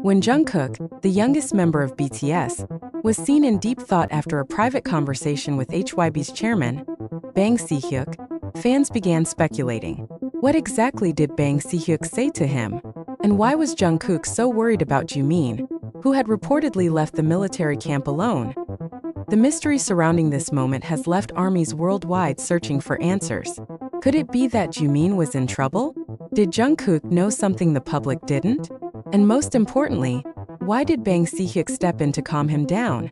When Jungkook, the youngest member of BTS, was seen in deep thought after a private conversation with HYB's chairman, Bang Si-hyuk, fans began speculating. What exactly did Bang Si-hyuk say to him? And why was Jungkook so worried about Jumin, who had reportedly left the military camp alone? The mystery surrounding this moment has left armies worldwide searching for answers. Could it be that Jumin was in trouble? Did Jungkook know something the public didn't? And most importantly, why did Bang Si-hyuk step in to calm him down?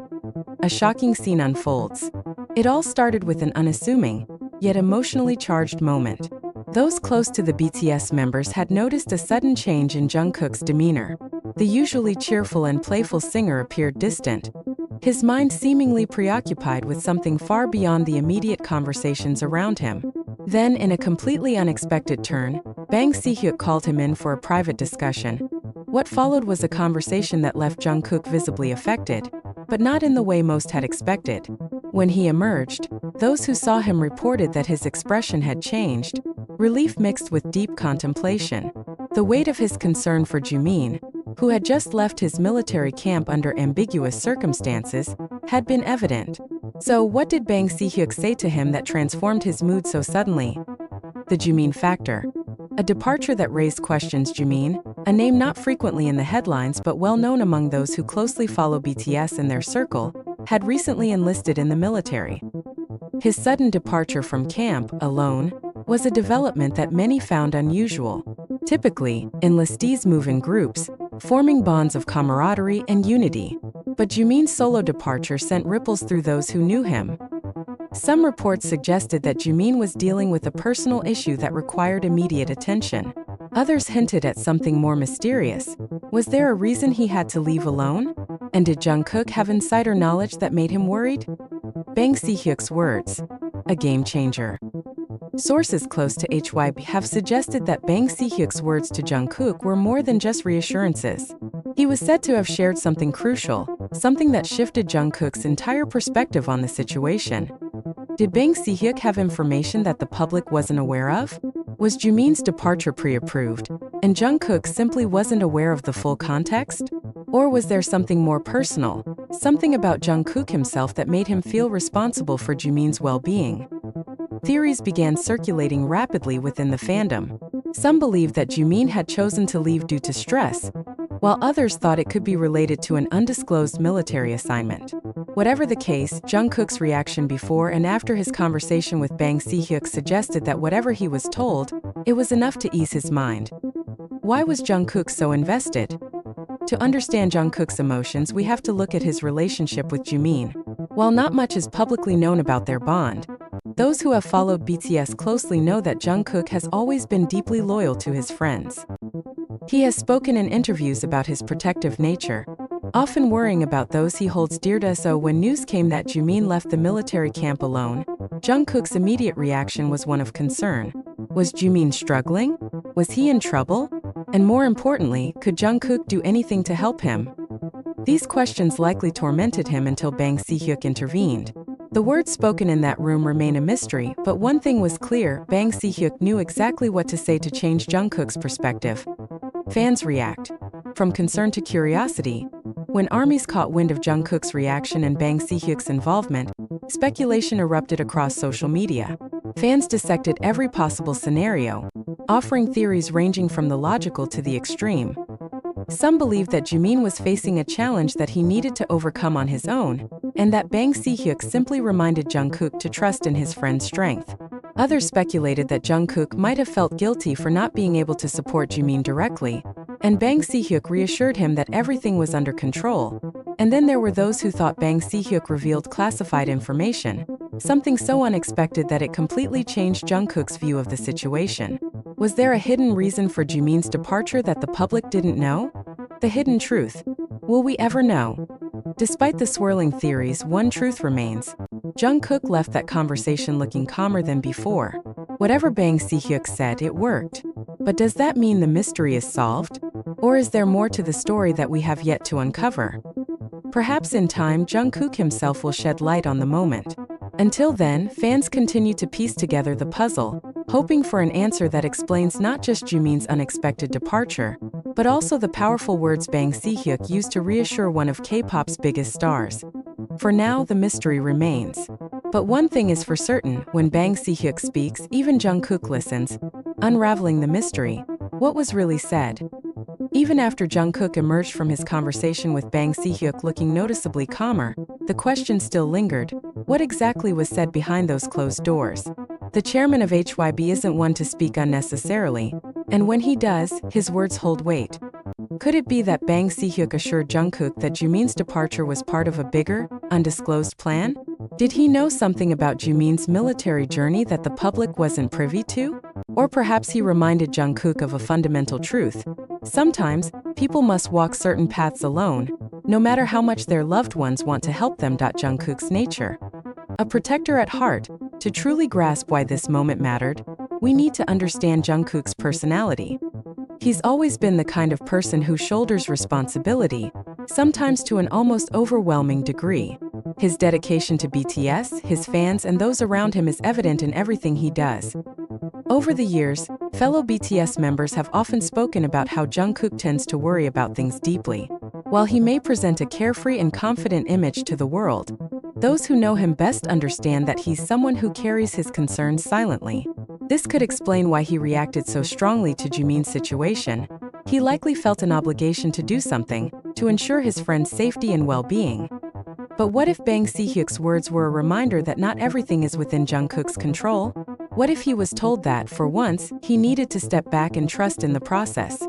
A shocking scene unfolds. It all started with an unassuming, yet emotionally charged moment. Those close to the BTS members had noticed a sudden change in Jungkook's demeanor. The usually cheerful and playful singer appeared distant, his mind seemingly preoccupied with something far beyond the immediate conversations around him. Then, in a completely unexpected turn, Bang Si-hyuk called him in for a private discussion. What followed was a conversation that left Jungkook visibly affected, but not in the way most had expected. When he emerged, those who saw him reported that his expression had changed, relief mixed with deep contemplation. The weight of his concern for Jumin, who had just left his military camp under ambiguous circumstances, had been evident. So what did Bang Si-hyuk say to him that transformed his mood so suddenly? The Jumin factor. A departure that raised questions. Jumin, a name not frequently in the headlines but well known among those who closely follow BTS and their circle, had recently enlisted in the military. His sudden departure from camp, alone, was a development that many found unusual. Typically, enlistees move in groups, forming bonds of camaraderie and unity. But Jumin's solo departure sent ripples through those who knew him. Some reports suggested that Jumin was dealing with a personal issue that required immediate attention. Others hinted at something more mysterious. Was there a reason he had to leave alone? And did Jungkook have insider knowledge that made him worried? Bang Si-hyuk's words. A game changer. Sources close to HYB have suggested that Bang Si-hyuk's words to Jungkook were more than just reassurances. He was said to have shared something crucial, something that shifted Jungkook's entire perspective on the situation. Did Bang Si-hyuk have information that the public wasn't aware of? Was Jumin's departure pre-approved, and Jungkook simply wasn't aware of the full context? Or was there something more personal, something about Jungkook himself that made him feel responsible for Jumin's well-being? Theories began circulating rapidly within the fandom. Some believed that Jumin had chosen to leave due to stress, while others thought it could be related to an undisclosed military assignment. Whatever the case, Jungkook's reaction before and after his conversation with Bang Si-hyuk suggested that whatever he was told, it was enough to ease his mind. Why was Jungkook so invested? To understand Jungkook's emotions, we have to look at his relationship with Jumin. While not much is publicly known about their bond, those who have followed BTS closely know that Jungkook has always been deeply loyal to his friends. He has spoken in interviews about his protective nature, often worrying about those he holds dear to. So when news came that Jumin left the military camp alone, Jungkook's immediate reaction was one of concern. Was Jumin struggling? Was he in trouble? And more importantly, could Jungkook do anything to help him? These questions likely tormented him until Bang Si-hyuk intervened. The words spoken in that room remain a mystery, but one thing was clear: Bang Si-hyuk knew exactly what to say to change Jungkook's perspective. Fans react. From concern to curiosity. When armies caught wind of Jungkook's reaction and Bang Si-hyuk's involvement, speculation erupted across social media. Fans dissected every possible scenario, offering theories ranging from the logical to the extreme. Some believed that Jumin was facing a challenge that he needed to overcome on his own, and that Bang Si-hyuk simply reminded Jungkook to trust in his friend's strength. Others speculated that Jungkook might have felt guilty for not being able to support Jumin directly, and Bang Si-hyuk reassured him that everything was under control. And then there were those who thought Bang Si-hyuk revealed classified information, something so unexpected that it completely changed Jungkook's view of the situation. Was there a hidden reason for Jumin's departure that the public didn't know? The hidden truth. Will we ever know? Despite the swirling theories, one truth remains. Jungkook left that conversation looking calmer than before. Whatever Bang Si-hyuk said, it worked. But does that mean the mystery is solved? Or is there more to the story that we have yet to uncover? Perhaps in time, Jungkook himself will shed light on the moment. Until then, fans continue to piece together the puzzle, hoping for an answer that explains not just Jumin's unexpected departure, but also the powerful words Bang Si-hyuk used to reassure one of K-pop's biggest stars. For now, the mystery remains. But one thing is for certain, when Bang Si-hyuk speaks, even Jungkook listens, unraveling the mystery. What was really said? Even after Jungkook emerged from his conversation with Bang Si-hyuk looking noticeably calmer, the question still lingered. What exactly was said behind those closed doors? The chairman of HYB isn't one to speak unnecessarily, and when he does, his words hold weight. Could it be that Bang Si-hyuk assured Jungkook that Jumin's departure was part of a bigger, undisclosed plan? Did he know something about Jumin's military journey that the public wasn't privy to? Or perhaps he reminded Jungkook of a fundamental truth. Sometimes, people must walk certain paths alone, no matter how much their loved ones want to help them. Jungkook's nature. A protector at heart. To truly grasp why this moment mattered, we need to understand Jungkook's personality. He's always been the kind of person who shoulders responsibility, sometimes to an almost overwhelming degree. His dedication to BTS, his fans, and those around him is evident in everything he does. Over the years, fellow BTS members have often spoken about how Jungkook tends to worry about things deeply. While he may present a carefree and confident image to the world, those who know him best understand that he's someone who carries his concerns silently. This could explain why he reacted so strongly to Jimin's situation. He likely felt an obligation to do something to ensure his friend's safety and well-being. But what if Bang Si-hyuk's words were a reminder that not everything is within Jungkook's control? What if he was told that, for once, he needed to step back and trust in the process?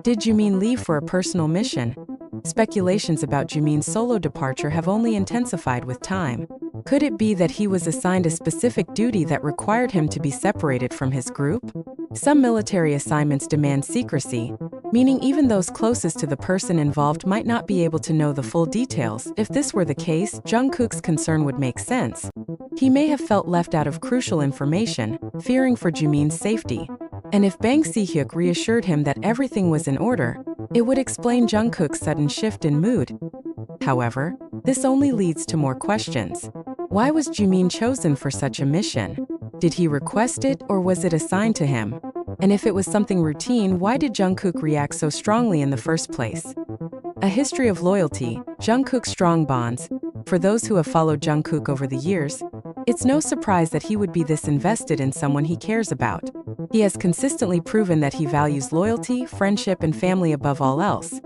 Did Jumin leave for a personal mission? Speculations about Jumin's solo departure have only intensified with time. Could it be that he was assigned a specific duty that required him to be separated from his group? Some military assignments demand secrecy, meaning even those closest to the person involved might not be able to know the full details. If this were the case, Jungkook's concern would make sense. He may have felt left out of crucial information, fearing for Jumin's safety. And if Bang Si-hyuk reassured him that everything was in order, it would explain Jungkook's sudden shift in mood. However, this only leads to more questions. Why was Jumin chosen for such a mission? Did he request it, or was it assigned to him? And if it was something routine, why did Jungkook react so strongly in the first place? A history of loyalty, Jungkook's strong bonds. For those who have followed Jungkook over the years, it's no surprise that he would be this invested in someone he cares about. He has consistently proven that he values loyalty, friendship, and family above all else.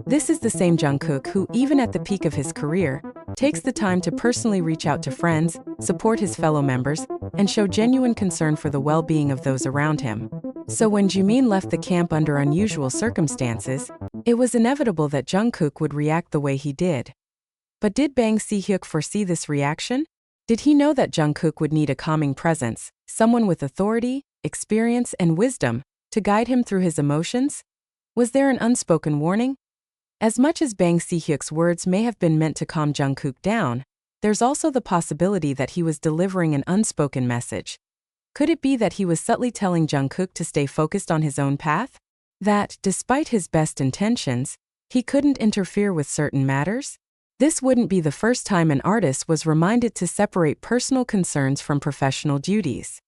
This is the same Jungkook who, even at the peak of his career, takes the time to personally reach out to friends, support his fellow members, and show genuine concern for the well-being of those around him. So when Jimin left the camp under unusual circumstances, it was inevitable that Jungkook would react the way he did. But did Bang Si-hyuk foresee this reaction? Did he know that Jungkook would need a calming presence, someone with authority, experience, and wisdom, to guide him through his emotions? Was there an unspoken warning? As much as Bang Si-hyuk's words may have been meant to calm Jungkook down, there's also the possibility that he was delivering an unspoken message. Could it be that he was subtly telling Jungkook to stay focused on his own path? That, despite his best intentions, he couldn't interfere with certain matters? This wouldn't be the first time an artist was reminded to separate personal concerns from professional duties.